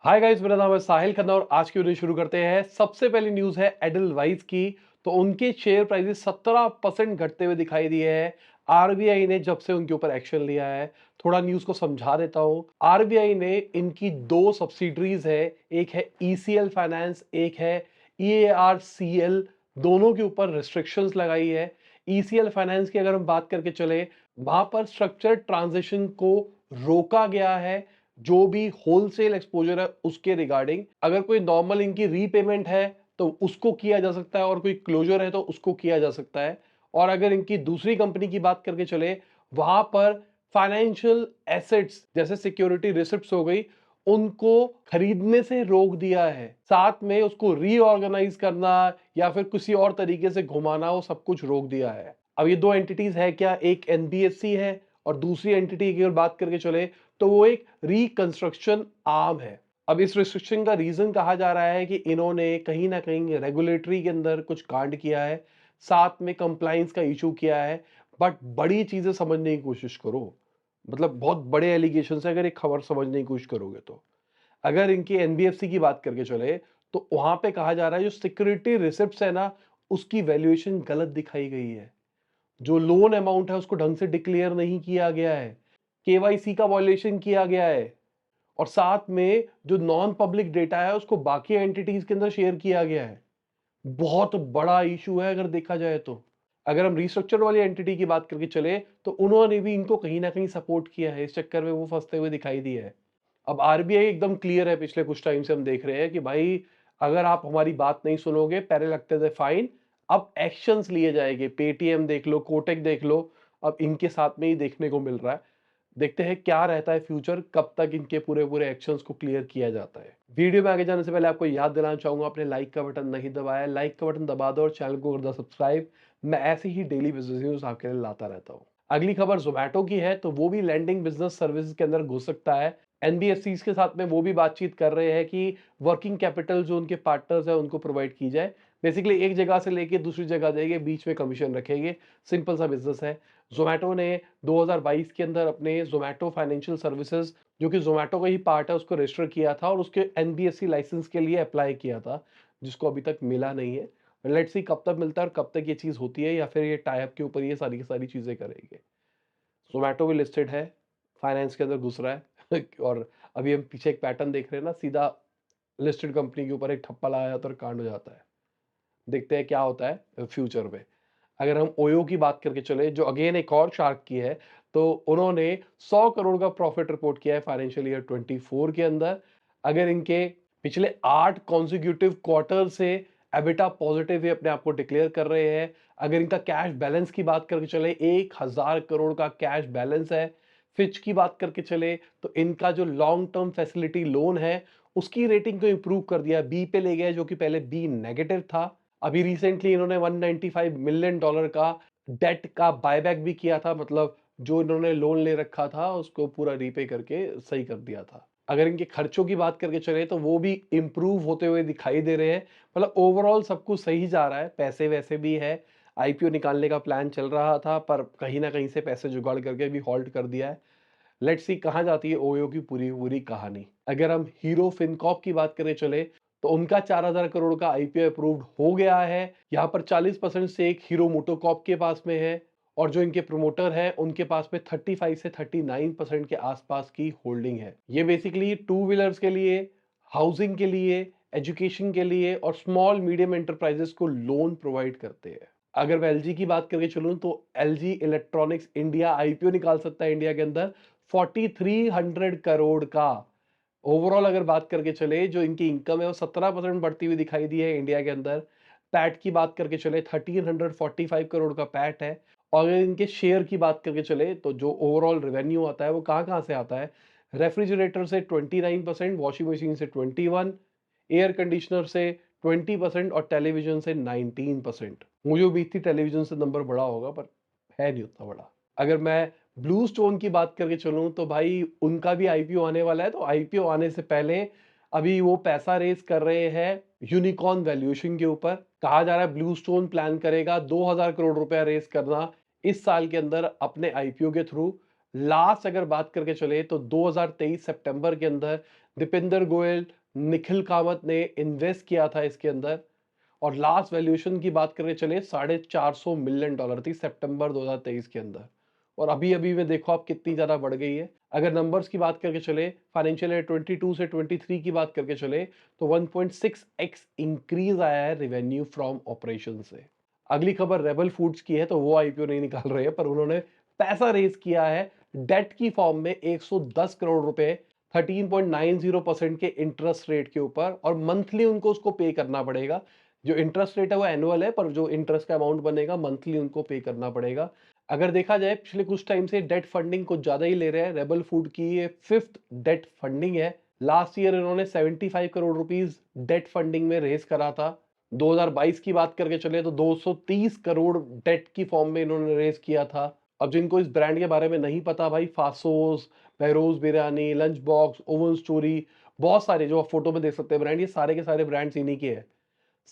Hi guys, मेरा नाम है साहिल खन्ना और आज की वीडियो शुरू करते हैं। सबसे पहली न्यूज है एडलवाइस की। तो उनके शेयर प्राइसेस 17% घटते हुए दिखाई दिए हैं। आरबीआई ने जब से उनके ऊपर एक्शन लिया है, थोड़ा न्यूज को समझा देता हूं। आरबीआई ने इनकी दो सब्सिडरीज है, एक है ईसीएल फाइनेंस, एक है ईएआरसीएल, दोनों के ऊपर रिस्ट्रिक्शंस लगाई है। ईसीएल फाइनेंस की अगर हम बात करके चले, वहां पर स्ट्रक्चर ट्रांजिशन को रोका गया है। जो भी होलसेल एक्सपोजर है उसके रिगार्डिंग, अगर कोई नॉर्मल इनकी रीपेमेंट है तो उसको किया जा सकता है और कोई क्लोजर है तो उसको किया जा सकता है। और अगर इनकी दूसरी कंपनी की बात करके चले, वहां पर फाइनेंशियल एसेट्स जैसे सिक्योरिटी रिसिप्ट्स हो गई, उनको खरीदने से रोक दिया है। साथ में उसको रीऑर्गेनाइज करना या फिर किसी और तरीके से घुमाना, वो सब कुछ रोक दिया है। अब ये दो एंटिटीज है क्या, एक एनबीएफसी है और दूसरी एंटिटी की अगर बात करके चले तो वो एक रिकंस्ट्रक्शन आर्म है। अब इस रिस्ट्रिक्शन का रीजन कहा जा रहा है कि इन्होंने कहीं ना कहीं रेगुलेटरी के अंदर कुछ कांड किया है, साथ में कंप्लाइंस का इशू किया है। बट बड़ी चीजें समझने की कोशिश करो, मतलब बहुत बड़े एलिगेशन है अगर एक खबर समझने की कोशिश करोगे तो। अगर इनकी एनबीएफसी की बात करके चले तो वहां पे कहा जा रहा है जो सिक्योरिटी रिसिप्ट्स है ना, उसकी वैल्यूएशन गलत दिखाई गई है। जो लोन अमाउंट है उसको ढंग से डिक्लेयर नहीं किया गया है, केवाईसी का वॉयलेशन किया गया है। और साथ में जो नॉन पब्लिक डेटा है उसको बाकी एंटिटीज के अंदर शेयर किया गया है। बहुत बड़ा इशू है अगर देखा जाए तो। अगर हम रिस्ट्रक्चर वाली एंटिटी की बात करके चले तो उन्होंने भी इनको कहीं ना कहीं सपोर्ट किया है, इस चक्कर में वो फंसते हुए दिखाई दिए है। अब आरबीआई एकदम क्लियर है, पिछले कुछ टाइम से हम देख रहे हैं कि भाई अगर आप हमारी बात नहीं सुनोगे, पहले लगते थे फाइन, अब एक्शंस लिए जाएंगे। पेटीएम देख लो, कोटक देख लो, अब इनके साथ में ही देखने को मिल रहा है। देखते हैं क्या रहता है फ्यूचर, कब तक इनके पूरे पूरे एक्शंस को क्लियर किया जाता है। वीडियो में आगे जाने से पहले आपको याद दिलाना चाहूंगा, आपने लाइक का बटन नहीं दबाया, लाइक का बटन दबा दो और चैनल को कर दो सब्सक्राइब। मैं ऐसे ही डेली बिजनेस न्यूज आपके लिए लाता रहता हूँ। अगली खबर जोमेटो की है, तो वो भी लैंडिंग बिजनेस सर्विसेज के अंदर घुस सकता है। एनबीएफसी के साथ में वो भी बातचीत कर रहे हैं कि वर्किंग कैपिटल जो उनके पार्टनर्स है उनको प्रोवाइड की जाए। बेसिकली एक जगह से लेके दूसरी जगह देंगे, बीच में कमीशन रखेंगे। सिंपल सा बिजनेस है। जोमेटो ने 2022 के अंदर अपने जोमेटो फाइनेंशियल सर्विसेज, जो कि जोमेटो का ही पार्ट है, उसको रजिस्टर किया था और उसके एनबीएफसी लाइसेंस के लिए अप्लाई किया था, जिसको अभी तक मिला नहीं है। लेट्स सी कब तक मिलता है और कब तक ये चीज होती है, या फिर ये टाइप के ऊपर ये सारी की सारी चीजें करेंगे। जोमेटो भी लिस्टेड है, फाइनेंस के अंदर घुस रहा है और अभी हम पीछे एक पैटर्न देख रहे हैं ना, सीधा लिस्टेड कंपनी के ऊपर एक ठप्पा लगाया जाता है और कांड हो जाता है। देखते हैं क्या होता है फ्यूचर में। अगर हम ओयो की बात करके चले, जो अगेन एक और शार्क की है, तो उन्होंने 100 करोड़ का प्रॉफिट रिपोर्ट किया है फाइनेंशियल ईयर 24 के अंदर। अगर इनके पिछले 8 कॉन्जिक्यूटिव क्वार्टर से एबिटा पॉजिटिव ये अपने आप को डिक्लेयर कर रहे हैं। अगर इनका कैश बैलेंस की बात करके चले, 1000 करोड़ का कैश बैलेंस है। फिच की बात करके चले तो इनका जो लॉन्ग टर्म फैसिलिटी लोन है उसकी रेटिंग को इंप्रूव कर दिया, बी पे ले गया, जो कि पहले बी नेगेटिव था। अभी रिसेंटली इन्होंने $195 मिलियन का डेट का बायबैक भी किया था, मतलब जो इन्होंने लोन ले रखा था उसको पूरा रीपे करके सही कर दिया था। अगर इनके खर्चों की बात करके चले तो वो भी इंप्रूव होते हुए दिखाई दे रहे हैं। मतलब ओवरऑल सब कुछ सही जा रहा है, पैसे वैसे भी है। आईपीओ निकालने का प्लान चल रहा था पर कहीं ना कहीं से पैसे जुगाड़ करके भी हॉल्ट कर दिया है। लेट्स सी कहां जाती है ओयो की पूरी पूरी कहानी। अगर हम हीरो फिनकॉर्प की बात करें चले, तो उनका 4000 करोड़ का आईपीओ अप्रूव्ड हो गया है। यहाँ पर 40% से एक हीरो मोटोकॉर्प के पास में है और जो इनके प्रमोटर हैं उनके पास में 35 से 39% के आसपास की होल्डिंग है। ये बेसिकली टू व्हीलर्स के लिए, हाउसिंग के लिए, एजुकेशन के लिए और स्मॉल मीडियम एंटरप्राइजेस को लोन प्रोवाइड करते हैं। अगर मैं एलजी की बात करके चलूं तो एलजी इलेक्ट्रॉनिक्स इंडिया आईपीओ निकाल सकता है इंडिया के अंदर 4300 करोड़ का। ओवरऑल अगर बात करके चले, जो इनकी इनकम है वो 17% बढ़ती हुई दिखाई दी है इंडिया के अंदर। पैट की बात करके चले 1345 करोड़ का पैट है। और अगर इनके शेयर की बात करके चले तो जो ओवरऑल रेवेन्यू आता है वो कहाँ कहाँ से आता है। रेफ्रिजरेटर से 29%, वॉशिंग मशीन से 21, एयर कंडीशनर से 20% और टेलीविजन से 19%। मुझे उम्मीद थी टेलीविजन से नंबर बड़ा होगा पर है नहीं उतना बड़ा। अगर मैं ब्लू स्टोन की बात करके चलूं तो भाई उनका भी आईपीओ आने वाला है, तो आईपीओ आने से पहले अभी वो पैसा रेज कर रहे हैं यूनिकॉर्न वैल्यूएशन के ऊपर। कहा जा रहा है ब्लू स्टोन प्लान करेगा 2000 करोड़ रुपया रेज करना इस साल के अंदर अपने आईपीओ के थ्रू। लास्ट अगर बात करके चले तो 2023 सितंबर के अंदर दीपेंद्र गोयल, निखिल कामत ने इन्वेस्ट किया था इसके अंदर, और लास्ट वैल्यूएशन की बात करके चले $450 मिलियन थी सितंबर 2023 के अंदर, और अभी अभी में देखो आप कितनी ज्यादा बढ़ गई है। अगर नंबर्स की बात करके चले, फाइनेंशियल ईयर 22 से 23 की बात करके चले, तो 1.6x इंक्रीज आया है रेवेन्यू फ्रॉम ऑपरेशन से। अगली खबर रेबल फूड्स की है, तो वो आईपीओ नहीं निकाल रहे हैं, पर उन्होंने पैसा रेज किया है डेट की फॉर्म में 110 करोड़ रुपए 13.90% के इंटरेस्ट रेट के ऊपर, और मंथली उनको उसको पे करना पड़ेगा। जो इंटरेस्ट रेट है वो एनुअल है, पर जो इंटरेस्ट का अमाउंट बनेगा मंथली उनको पे करना पड़ेगा। अगर देखा जाए पिछले कुछ टाइम से डेट फंडिंग कुछ ज्यादा ही ले रहे हैं। रेबल फूड की ये 5th डेट फंडिंग है। लास्ट ईयर इन्होंने 75 करोड़ रुपीस डेट फंडिंग में रेज करा था। 2022 की बात करके चले तो 230 करोड़ डेट की फॉर्म में इन्होंने रेज किया था। अब जिनको इस ब्रांड के बारे में नहीं पता भाई, Faasos, Behroz biryani, lunch box, oven story, बहुत सारे जो आप फोटो में देख सकते हैं ब्रांड, ये सारे के सारे ब्रांड्स इन्हीं के हैं।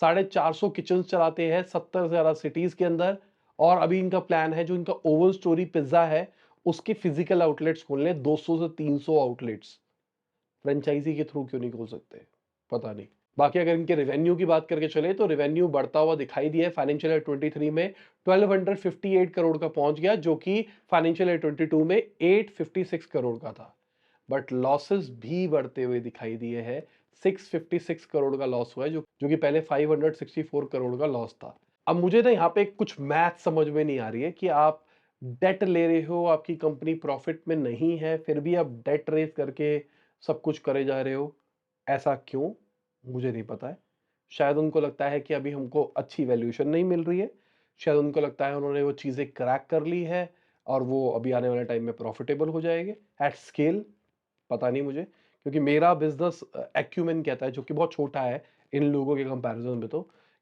450 किचन चलाते हैं 70 से ज्यादा सिटीज के अंदर, और अभी इनका प्लान है जो इनका ओवन स्टोरी पिज्जा है उसके फिजिकल आउटलेट्स खोलने, 200 से 300 आउटलेट्स। फ्रेंचाइजी के थ्रू क्यों नहीं खोल सकते, पता नहीं। बाकी अगर इनके रेवेन्यू की बात करके चले तो रेवेन्यू बढ़ता हुआ दिखाई दिया है। फाइनेंशियल ईयर 23 में 1258 करोड़ का पहुंच गया, जो कि फाइनेंशियल ईयर 22 में 856 करोड़ का था। बट लॉसेस भी बढ़ते हुए दिखाई दिए हैं। 656 करोड़ का लॉस हुआ है, जो कि पहले 564 करोड़ का लॉस था। अब मुझे ना यहाँ पे कुछ मैथ समझ में नहीं आ रही है कि आप डेट ले रहे हो, आपकी कंपनी प्रॉफिट में नहीं है, फिर भी आप डेट रेज करके सब कुछ करे जा रहे हो। ऐसा क्यों, मुझे नहीं पता है। शायद उनको लगता है कि अभी हमको अच्छी वैल्यूएशन नहीं मिल रही है, शायद उनको लगता है उन्होंने वो चीज़ें क्रैक कर ली है और वो अभी आने वाले टाइम में प्रॉफिटेबल हो जाएंगे एट स्केल। पता नहीं मुझे, क्योंकि मेरा बिजनेस एक्यूमेन कहता है, जो कि बहुत छोटा है इन लोगों के कंपैरिजन में, तो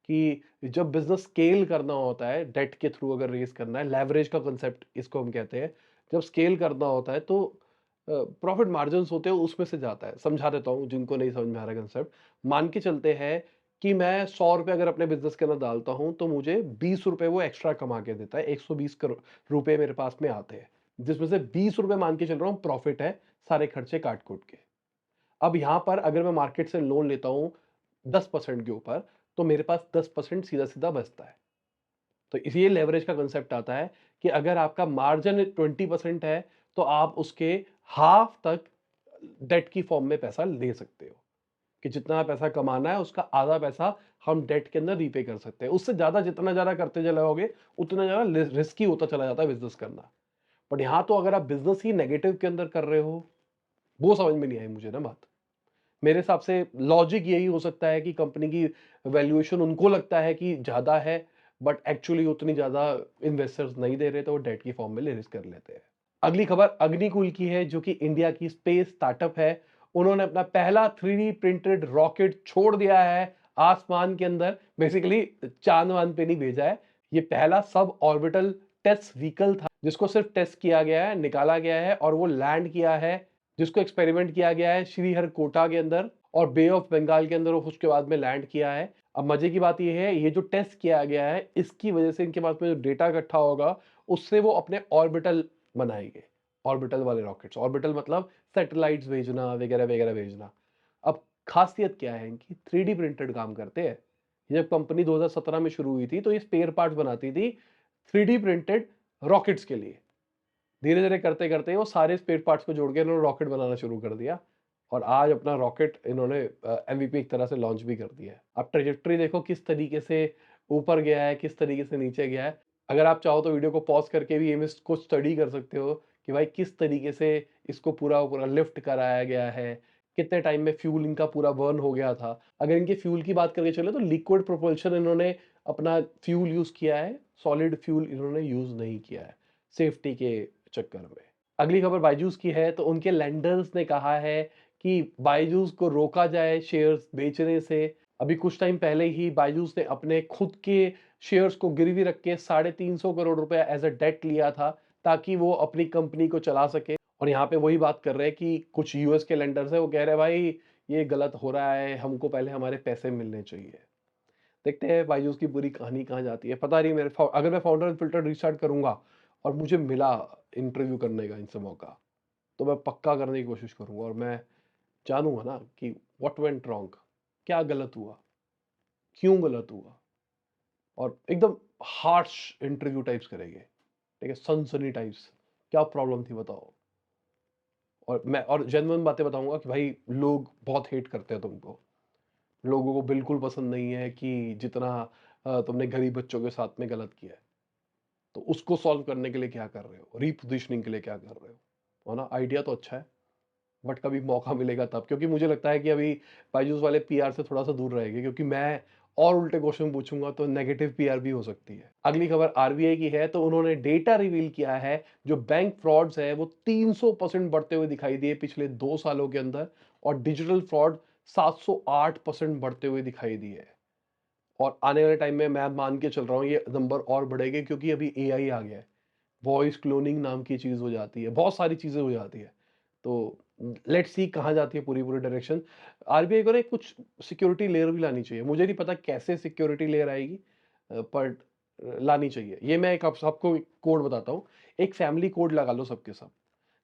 कि जब बिजनेस स्केल करना होता है, डेट के थ्रू अगर रेज करना है, लेवरेज का कंसेप्ट इसको हम कहते हैं, जब स्केल करना होता है तो प्रॉफिट मार्जिन होते हैं उसमें से जाता है। समझा देता हूँ जिनको नहीं समझ में आ रहा कंसेप्ट। मान के चलते हैं कि मैं 100 रुपए अगर अपने बिजनेस के अंदर डालता हूँ तो मुझे 20 रुपए वो एक्स्ट्रा कमा के देता है। 120 करोड़ रुपए मेरे पास में आते हैं, जिसमें से 20 रुपए मान के चल रहा हूँ प्रॉफिट है, सारे खर्चे काट कूट के। अब यहां पर अगर मैं मार्केट से लोन लेता हूं 10% के ऊपर, तो मेरे पास 10% सीधा सीधा बचता है। तो इसलिए लेवरेज का कंसेप्ट आता है कि अगर आपका मार्जिन 20% है तो आप उसके हाफ तक डेट की फॉर्म में पैसा ले सकते हो, कि जितना पैसा कमाना है उसका आधा पैसा हम डेट के अंदर रीपे कर सकते हैं। उससे ज्यादा जितना ज्यादा करते चले जाओगे उतना ज्यादा रिस्की होता चला जाता है बिजनेस करना। बट यहां तो अगर आप बिजनेस ही नेगेटिव के अंदर कर रहे हो, वो समझ में नहीं आई मुझे ना बात। मेरे हिसाब से लॉजिक यही हो सकता है कि कंपनी की वैल्यूएशन उनको लगता है कि ज्यादा है, बट एक्चुअली उतनी ज्यादा इन्वेस्टर्स नहीं दे रहे, तो वो डेट की फॉर्म में रेज कर लेते हैं। अगली खबर अग्निकुल की है, जो कि इंडिया की स्पेस स्टार्टअप है। उन्होंने अपना पहला 3D प्रिंटेड रॉकेट छोड़ दिया है आसमान के अंदर। बेसिकली चांद वांद पे नहीं भेजा है, ये पहला सब ऑर्बिटल टेस्ट व्हीकल था जिसको सिर्फ टेस्ट किया गया है, निकाला गया है, और वो लैंड किया है, जिसको एक्सपेरिमेंट किया गया है श्रीहरिकोटा के अंदर और बे ऑफ बंगाल के अंदर, उसके बाद में लैंड किया है। अब मजे की बात यह है, ये जो टेस्ट किया गया है इसकी वजह से इनके पास में जो डेटा इकट्ठा होगा उससे वो अपने ऑर्बिटल बनाएंगे। ऑर्बिटल वाले रॉकेट्स, ऑर्बिटल मतलब सैटेलाइट्स भेजना वगैरह वगैरह भेजना। अब खासियत क्या है इनकी, 3D प्रिंटेड काम करते हैं। ये जब कंपनी 2017 में शुरू हुई थी तो ये स्पेयर पार्ट्स बनाती थी 3D प्रिंटेड रॉकेट्स के लिए। धीरे धीरे करते करते वो सारे स्पेयर पार्ट्स को जोड़ के इन्होंने रॉकेट बनाना शुरू कर दिया, और आज अपना रॉकेट इन्होंने एमवीपी एक तरह से लॉन्च भी कर दिया है। अब ट्रेजेक्टरी देखो किस तरीके से ऊपर गया है, किस तरीके से नीचे गया है। अगर आप चाहो तो वीडियो को पॉज करके भी इसको स्टडी कर सकते हो कि भाई किस तरीके से इसको पूरा पूरा लिफ्ट कराया गया है, कितने टाइम में फ्यूल इनका पूरा बर्न हो गया था। अगर इनके फ्यूल की बात करके चले तो लिक्विड प्रोपल्शन इन्होंने अपना फ्यूल यूज किया है, सॉलिड फ्यूल इन्होंने यूज नहीं किया है सेफ्टी के चक्कर में। अगली खबर बायजूस की है, तो उनके लेंडर्स ने कहा है कि बायजूस को रोका जाए शेयर्स बेचने से। अभी कुछ टाइम पहले ही बायजूस ने अपने खुद के शेयर्स को गिरवी रख के 350 करोड़ रुपए एज अ डेट लिया था, ताकि वो अपनी कंपनी को चला सके। और यहाँ पे वही बात कर रहे हैं कि कुछ यूएस के लेंडर्स है, वो कह रहे हैं भाई ये गलत हो रहा है, हमको पहले हमारे पैसे मिलने चाहिए। देखते हैं बायजूस की पूरी कहानी कहाँ जाती है, पता नहीं। अगर मैं फाउंडर फिल्टर रिस्टार्ट करूंगा और मुझे मिला इंटरव्यू करने का इनसे मौका, तो मैं पक्का करने की कोशिश करूँगा और मैं जानूँगा ना कि व्हाट वेंट रॉन्ग, क्या गलत हुआ, क्यों गलत हुआ, और एकदम हार्श इंटरव्यू टाइप्स करेंगे, ठीक है? सनसनी टाइप्स, क्या प्रॉब्लम थी बताओ? और मैं और जेन्युइन बातें बताऊँगा कि भाई लोग बहुत हेट करते हैं तुमको। लोगों को बिल्कुल पसंद नहीं है कि जितना तुमने गरीब बच्चों के साथ में गलत किया है। तो उसको सॉल्व करने के लिए क्या कर रहे हो? रीपोज़िशनिंग के लिए क्या कर रहे हो? है ना? आइडिया तो अच्छा है, बट कभी मौका मिलेगा तब, क्योंकि मुझे लगता है कि अभी बायजूस वाले पीआर से थोड़ा-सा दूर रहेंगे, क्योंकि मैं और उल्टे क्वेश्चन पूछूँगा तो नेगेटिव पीआर भी हो सकती है। अगली खबर आरबीआई की है, तो उन्होंने डेटा रिवील किया है, जो बैंक फ्रॉड्स है वो 300% बढ़ते हुए दिखाई दिए पिछले 2 सालों के अंदर, और डिजिटल फ्रॉड 708% बढ़ते हुए दिखाई दिए। और आने वाले टाइम में मैं मान के चल रहा हूँ ये नंबर और बढ़ेंगे, क्योंकि अभी एआई आ गया है। वॉइस क्लोनिंग नाम की चीज़ हो जाती है, बहुत सारी चीज़ें हो जाती है। तो लेट्स सी कहाँ जाती है पूरी-पूरी डायरेक्शन। आरबीआई को ना कुछ सिक्योरिटी लेयर भी लानी चाहिए। मुझे नहीं पता कैसे सिक्योरिटी लेयर आएगी, बट लानी चाहिए। ये मैं एक आप सबको कोड बताता हूँ। एक फैमिली कोड लगा लो सबके सब।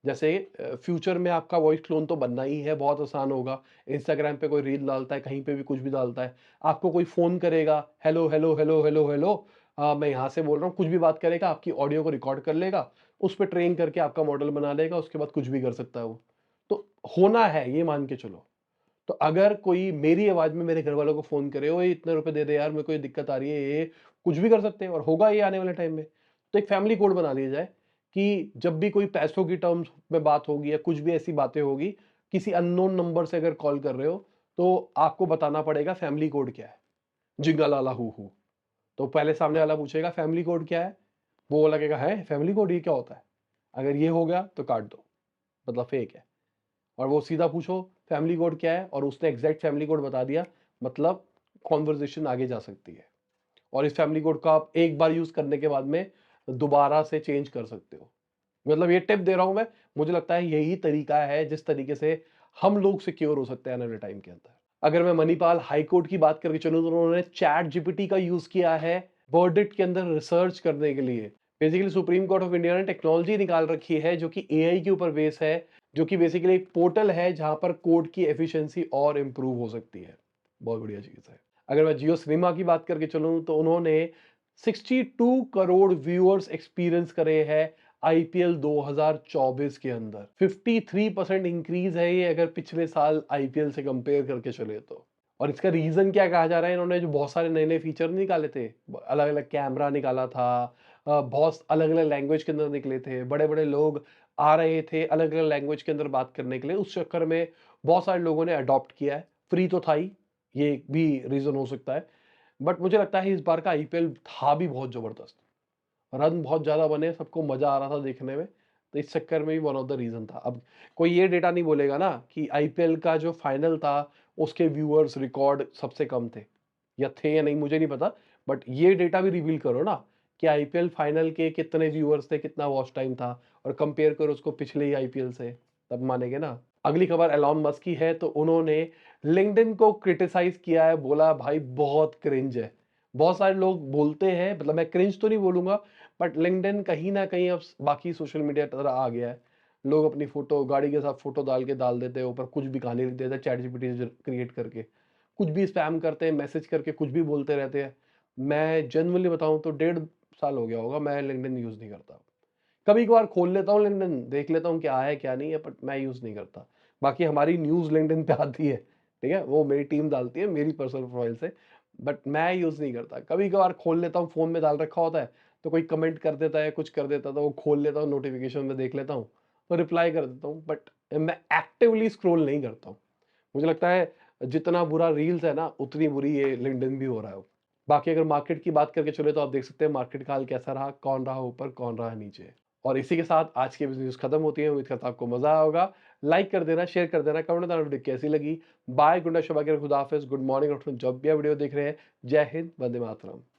जैसे फ्यूचर में आपका वॉइस क्लोन तो बनना ही है, बहुत आसान होगा। इंस्टाग्राम पे कोई रील डालता है, कहीं पे भी कुछ भी डालता है, आपको कोई फ़ोन करेगा, hello, hello, hello, hello, hello, मैं यहाँ से बोल रहा हूँ, कुछ भी बात करेगा, आपकी ऑडियो को रिकॉर्ड कर लेगा, उस पे ट्रेन करके आपका मॉडल बना लेगा, उसके बाद कुछ भी कर सकता है वो। तो होना है, ये मान के चलो। तो अगर कोई मेरी आवाज़ में मेरे घरवालों को फ़ोन करे, "ओए इतने रुपए दे दे यार, मेरे को ये दिक्कत आ रही है, ये" कुछ भी कर सकते हैं, और होगा ये आने वाले टाइम में। तो एक फैमिली कोड बना लिया जाए कि जब भी कोई पैसों की टर्म्स में बात होगी या कुछ भी ऐसी बातें होगी, किसी अननोन नंबर से अगर कॉल कर रहे हो, तो आपको बताना पड़ेगा फैमिली कोड क्या है। जिंगालाला हू हू। तो पहले सामने वाला पूछेगा फैमिली कोड क्या है? वो लगेगा, "हैं? फैमिली कोड ये क्या होता है?" अगर ये हो गया तो काट दो, मतलब फेक है। और वो सीधा पूछो फैमिली कोड क्या है, और उसने एग्जैक्ट फैमिली कोड बता दिया, मतलब कॉन्वर्सेशन आगे जा सकती है। और इस फैमिली कोड को आप एक बार यूज करने के बाद में दोबारा से चेंज कर सकते हो। मतलब ये टिप दे रहा हूं मैं, मुझे लगता है यही तरीका है जिस तरीके से हम लोग सिक्योर हो सकते हैं आने वाले टाइम के अंदर। अगर मैं मणिपाल हाई कोर्ट की बात करके चलूं, तो उन्होंने चैट जीपीटी का यूज किया है वर्डिक्ट के अंदर रिसर्च करने के लिए। Basically supreme court of India ने टेक्नोलॉजी निकाल रखी है जो कि एआई के ऊपर बेस है, जो कि बेसिकली एक पोर्टल है जहां पर कोर्ट की एफिशिएंसी और इंप्रूव हो सकती है। बहुत बढ़िया चीज है। अगर मैं जियो सिनेमा की बात करके चलूं, तो उन्होंने 62 करोड़ व्यूअर्स एक्सपीरियंस करे हैं आईपीएल 2024 के अंदर। 53% इंक्रीज है ये, अगर पिछले साल आईपीएल से कंपेयर करके चले तो। और इसका रीजन क्या कहा जा रहा है, इन्होंने जो बहुत सारे नए नए फीचर निकाले थे, अलग अलग कैमरा निकाला था, बहुत अलग अलग लैंग्वेज के अंदर निकले थे, बड़े बड़े लोग आ रहे थे अलग अलग लैंग्वेज के अंदर बात करने के लिए, उस चक्कर में बहुत सारे लोगों ने अडॉप्ट किया है। फ्री तो था ही, ये भी रीजन हो सकता है। बट मुझे लगता है इस बार का आईपीएल था भी बहुत जबरदस्त, रन बहुत ज़्यादा बने, सबको मज़ा आ रहा था देखने में, तो इस चक्कर में भी वन ऑफ द रीज़न था। अब कोई ये डेटा नहीं बोलेगा ना कि आईपीएल का जो फाइनल था, उसके व्यूअर्स रिकॉर्ड सबसे कम थे, या थे या नहीं मुझे नहीं पता, बट ये डेटा भी रिवील करो ना कि आईपीएल फाइनल के कितने व्यूअर्स थे, कितना वॉच टाइम था, और कंपेयर करो उसको पिछले ही आईपीएल से, तब मानेंगे ना। अगली खबर एलॉन मस्क की है, तो उन्होंने लिंक्डइन को क्रिटिसाइज़ किया है, बोला भाई बहुत क्रिंज है। बहुत सारे लोग बोलते हैं, मतलब मैं क्रिंज तो नहीं बोलूँगा, बट लिंक्डइन कहीं न कहीं अब बाकी सोशल मीडिया की तरह आ गया है। लोग अपनी फ़ोटो गाड़ी के साथ फ़ोटो डाल देते हैं, ऊपर कुछ भी कहानी लिख देते हैं चैट जीपीटी से क्रिएट करके। कुछ भी स्पैम करते हैं, मैसेज करके कुछ भी बोलते रहते हैं। मैं जेनुइनली बताऊँ तो 1.5 साल हो गया होगा मैं लिंक्डइन यूज़ नहीं करता। कभी-कभार खोल लेता हूँ लिंक्डइन, देख लेता हूँ क्या है, क्या नहीं है, बट मैं यूज़ नहीं करता। बाकी हमारी न्यूज़ लिंक्डइन पे आती है, ठीक है? वो मेरी टीम डालती है मेरी पर्सनल प्रोफाइल से, बट मैं यूज़ नहीं करता। कभी-कभार खोल लेता हूँ, फ़ोन में डाल रखा होता है, तो कोई कमेंट कर देता है, कुछ कर देता है, तो वो खोल लेता हूँ, नोटिफ़िकेशन में देख लेता हूँ, तो रिप्लाई कर देता हूँ, बट मैं एक्टिवली स्क्रॉल नहीं करता हूँ। मुझे लगता है जितना बुरा रील्स है ना, उतनी बुरी ये लिंक्डइन भी हो रहा है अब। बाकी अगर मार्केट की बात करके चले, तो आप देख सकते हैं मार्केट का हाल कैसा रहा, कौन रहा ऊपर, कौन रहा नीचे। और इसी के साथ आज की न्यूज़ खत्म होती है। उम्मीद करता हूँ आपको मज़ा आया होगा। लाइक कर देना, शेयर कर देना, कमेंट में बताना वीडियो कैसी लगी। बाय, गुड नाइट, शब बख़ैर, खुदा हाफ़िज़, गुड मॉर्निंग, आफ्टरनून, जब भी आप वीडियो देख रहे हैं। जय हिंद, वंदे मातरम।